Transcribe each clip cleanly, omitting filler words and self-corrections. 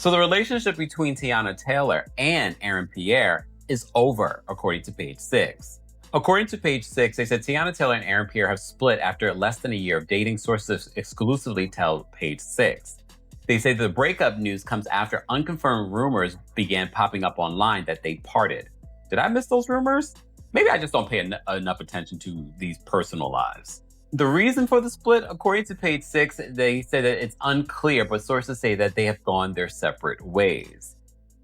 So the relationship between Teyana Taylor and Aaron Pierre is over, according to page six. According to page six, they said Teyana Taylor and Aaron Pierre have split after less than a year of dating, sources exclusively tell page six. They say the breakup news comes after unconfirmed rumors began popping up online that they parted. Did I miss those rumors? Maybe I just don't pay enough attention to these personal lives. The reason for the split, according to page six, they say that it's unclear, but sources say that they have gone their separate ways.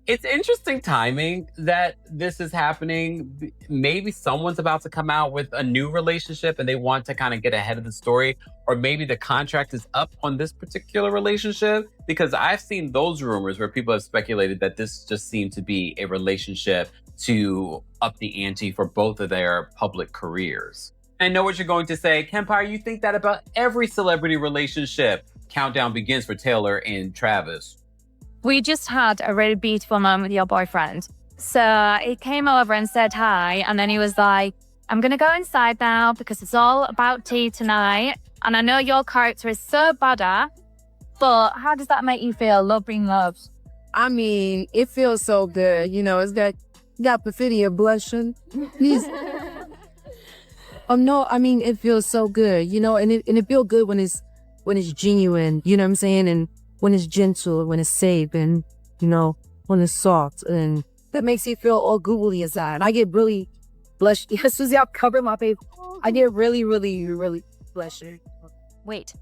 It's interesting timing that this is happening. Maybe someone's about to come out with a new relationship and they want to kind of get ahead of the story, or maybe the contract is up on this particular relationship, because I've seen those rumors where people have speculated that this just seemed to be a relationship to up the ante for both of their public careers. I know what you're going to say, Kempire, you think that about every celebrity relationship. Countdown begins for Taylor and Travis. We just had a really beautiful moment with your boyfriend. So he came over and said hi, and then he was like, I'm going to go inside now because it's all about tea tonight. And I know your character is so badass, but how does that make you feel, love being loved? I mean, it feels so good. You know, it's got Perfidia blushing. No, I mean, it feels so good, you know, and it feels good when it's genuine, you know what I'm saying? And when it's gentle, when it's safe, and, you know, when it's soft, and that makes you feel all googly inside. I get really blush. As soon as I cover my face, I get really, really, really blushing. Wait,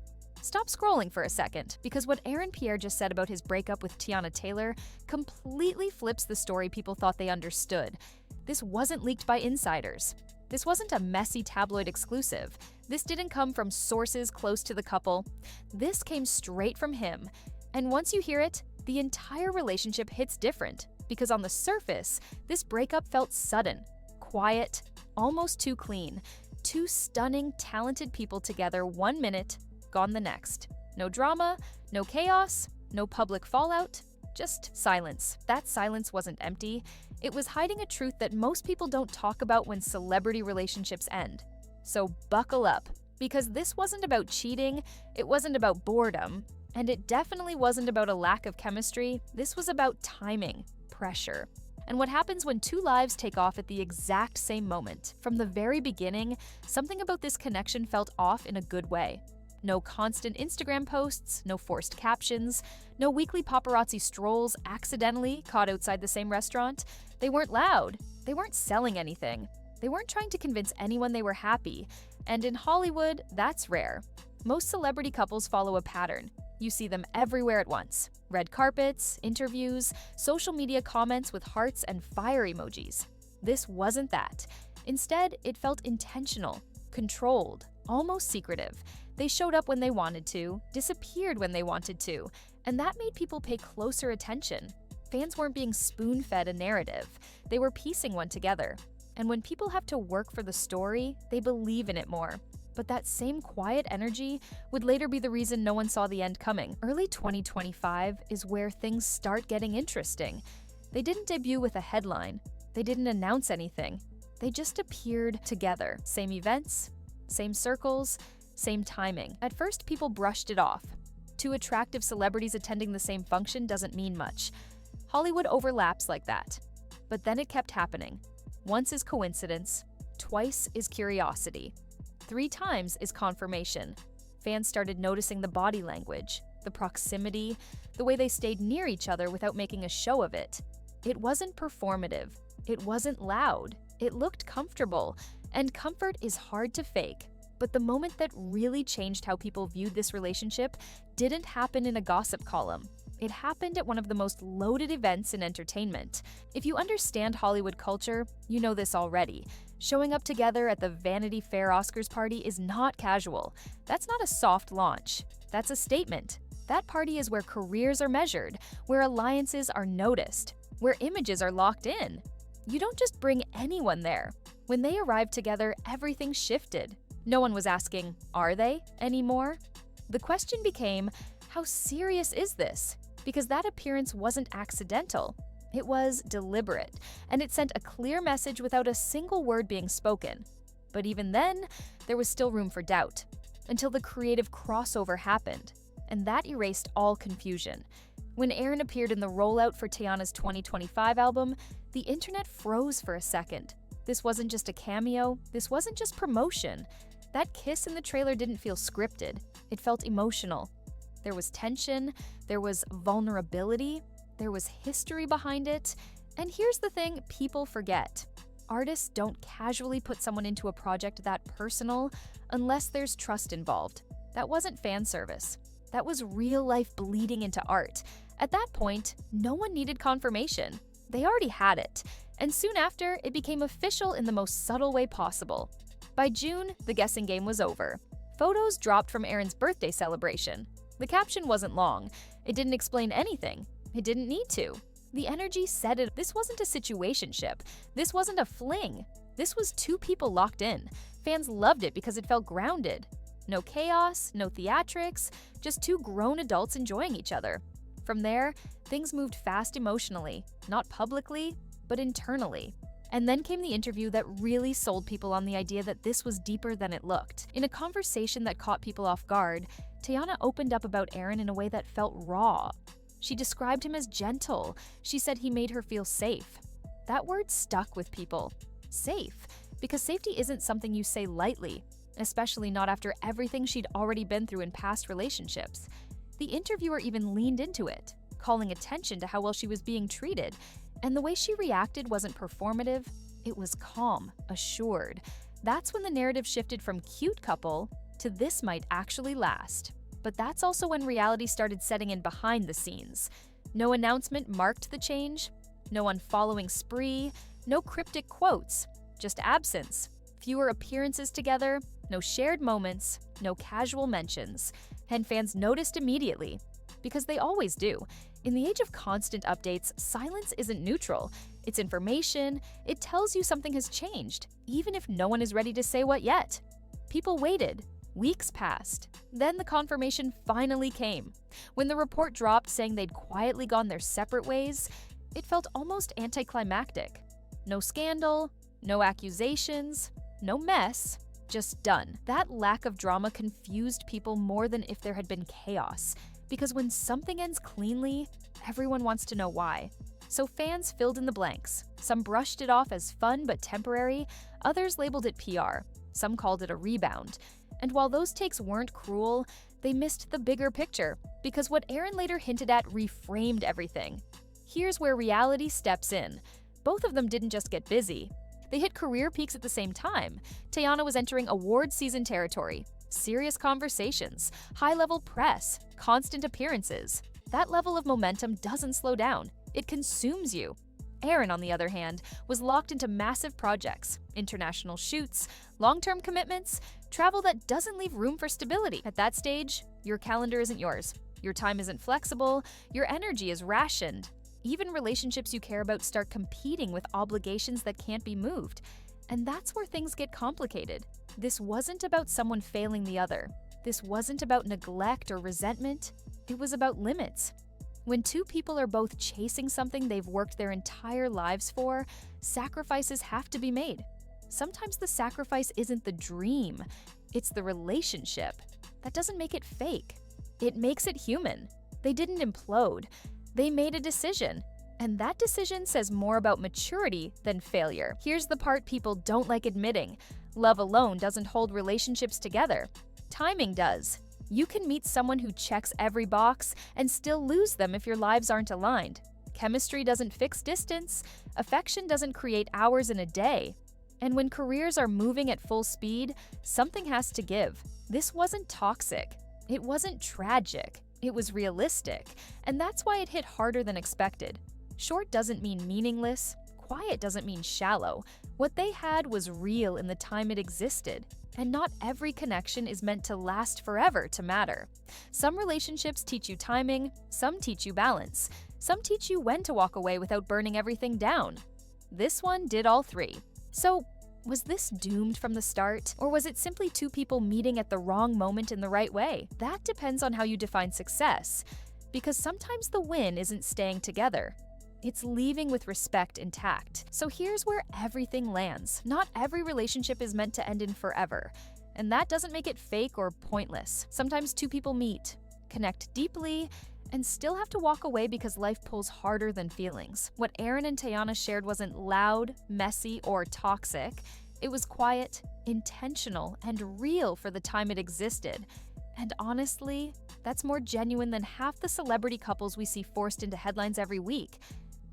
stop scrolling for a second, because what Aaron Pierre just said about his breakup with Teyana Taylor completely flips the story people thought they understood. This wasn't leaked by insiders. This wasn't a messy tabloid exclusive. This didn't come from sources close to the couple. This came straight from him. And once you hear it, the entire relationship hits different, because on the surface, this breakup felt sudden, quiet, almost too clean. Two stunning, talented people together 1 minute, gone the next. No drama, no chaos, no public fallout, just silence. That silence wasn't empty. It was hiding a truth that most people don't talk about when celebrity relationships end. So buckle up, because this wasn't about cheating, it wasn't about boredom, and it definitely wasn't about a lack of chemistry. This was about timing, pressure, and what happens when two lives take off at the exact same moment. From the very beginning, something about this connection felt off in a good way. No constant Instagram posts, no forced captions, no weekly paparazzi strolls accidentally caught outside the same restaurant. They weren't loud. They weren't selling anything. They weren't trying to convince anyone they were happy. And in Hollywood, that's rare. Most celebrity couples follow a pattern. You see them everywhere at once. Red carpets, interviews, social media comments with hearts and fire emojis. This wasn't that. Instead, it felt intentional, controlled, almost secretive. They showed up when they wanted to, disappeared when they wanted to, and that made people pay closer attention. Fans weren't being spoon-fed a narrative. They were piecing one together. And when people have to work for the story, they believe in it more. But that same quiet energy would later be the reason no one saw the end coming. Early 2025 is where things start getting interesting. They didn't debut with a headline. They didn't announce anything. They just appeared together. Same events, same circles, same timing. At first, people brushed it off. Two attractive celebrities attending the same function doesn't mean much. Hollywood overlaps like that. But then it kept happening. Once is coincidence, twice is curiosity, 3 times is confirmation. Fans started noticing the body language, the proximity, the way they stayed near each other without making a show of it. It wasn't performative. It wasn't loud. It looked comfortable. And comfort is hard to fake. But the moment that really changed how people viewed this relationship didn't happen in a gossip column. It happened at one of the most loaded events in entertainment. If you understand Hollywood culture, you know this already. Showing up together at the Vanity Fair Oscars party is not casual. That's not a soft launch. That's a statement. That party is where careers are measured, where alliances are noticed, where images are locked in. You don't just bring anyone there. When they arrived together, everything shifted. No one was asking, are they, anymore? The question became, how serious is this? Because that appearance wasn't accidental. It was deliberate, and it sent a clear message without a single word being spoken. But even then, there was still room for doubt, until the creative crossover happened, and that erased all confusion. When Aaron appeared in the rollout for Teyana's 2025 album, the internet froze for a second. This wasn't just a cameo, this wasn't just promotion. That kiss in the trailer didn't feel scripted, it felt emotional. There was tension, there was vulnerability, there was history behind it. And here's the thing people forget. Artists don't casually put someone into a project that personal unless there's trust involved. That wasn't fan service. That was real life bleeding into art. At that point, no one needed confirmation. They already had it. And soon after, it became official in the most subtle way possible. By June, the guessing game was over. Photos dropped from Aaron's birthday celebration. The caption wasn't long. It didn't explain anything. It didn't need to. The energy said it. This wasn't a situationship. This wasn't a fling. This was two people locked in. Fans loved it because it felt grounded. No chaos, no theatrics, just two grown adults enjoying each other. From there, things moved fast emotionally, not publicly, but internally. And then came the interview that really sold people on the idea that this was deeper than it looked. In a conversation that caught people off guard, Teyana opened up about Aaron in a way that felt raw. She described him as gentle. She said he made her feel safe. That word stuck with people. Safe. Because safety isn't something you say lightly, especially not after everything she'd already been through in past relationships. The interviewer even leaned into it, calling attention to how well she was being treated. And the way she reacted wasn't performative, it was calm, assured. That's when the narrative shifted from cute couple to this might actually last. But that's also when reality started setting in behind the scenes. No announcement marked the change, no unfollowing spree, no cryptic quotes, just absence. Fewer appearances together, no shared moments, no casual mentions. And fans noticed immediately. Because they always do. In the age of constant updates, silence isn't neutral. It's information. It tells you something has changed, even if no one is ready to say what yet. People waited. Weeks passed. Then the confirmation finally came. When the report dropped saying they'd quietly gone their separate ways, it felt almost anticlimactic. No scandal, no accusations, no mess, just done. That lack of drama confused people more than if there had been chaos. Because when something ends cleanly, everyone wants to know why. So fans filled in the blanks. Some brushed it off as fun but temporary, others labeled it PR. Some called it a rebound. And while those takes weren't cruel, they missed the bigger picture, because what Aaron later hinted at reframed everything. Here's where reality steps in. Both of them didn't just get busy. They hit career peaks at the same time. Teyana was entering award season territory. Serious conversations, high-level press, constant appearances. That level of momentum doesn't slow down. It consumes you. Aaron, on the other hand, was locked into massive projects, international shoots, long-term commitments, travel that doesn't leave room for stability. At that stage, your calendar isn't yours. Your time isn't flexible. Your energy is rationed. Even relationships you care about start competing with obligations that can't be moved. And that's where things get complicated. This wasn't about someone failing the other. This wasn't about neglect or resentment. It was about limits. When two people are both chasing something they've worked their entire lives for, sacrifices have to be made. Sometimes the sacrifice isn't the dream, it's the relationship. That doesn't make it fake. It makes it human. They didn't implode. They made a decision. And that decision says more about maturity than failure. Here's the part people don't like admitting. Love alone doesn't hold relationships together. Timing does. You can meet someone who checks every box and still lose them if your lives aren't aligned. Chemistry doesn't fix distance. Affection doesn't create hours in a day. And when careers are moving at full speed, something has to give. This wasn't toxic. It wasn't tragic. It was realistic. And that's why it hit harder than expected. Short doesn't mean meaningless. Quiet doesn't mean shallow. What they had was real in the time it existed. And not every connection is meant to last forever to matter. Some relationships teach you timing, some teach you balance, some teach you when to walk away without burning everything down. This one did all three. So, was this doomed from the start, or was it simply two people meeting at the wrong moment in the right way? That depends on how you define success, because sometimes the win isn't staying together. It's leaving with respect intact. So here's where everything lands. Not every relationship is meant to end in forever. And that doesn't make it fake or pointless. Sometimes two people meet, connect deeply, and still have to walk away because life pulls harder than feelings. What Aaron and Teyana shared wasn't loud, messy, or toxic. It was quiet, intentional, and real for the time it existed. And honestly, that's more genuine than half the celebrity couples we see forced into headlines every week.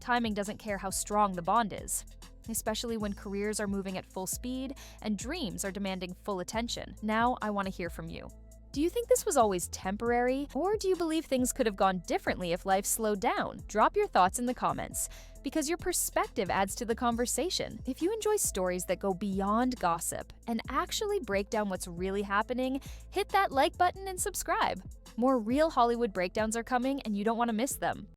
Timing doesn't care how strong the bond is, especially when careers are moving at full speed and dreams are demanding full attention. Now, I want to hear from you. Do you think this was always temporary, or do you believe things could have gone differently if life slowed down? Drop your thoughts in the comments, because your perspective adds to the conversation. If you enjoy stories that go beyond gossip and actually break down what's really happening, hit that like button and subscribe. More real Hollywood breakdowns are coming, and you don't want to miss them.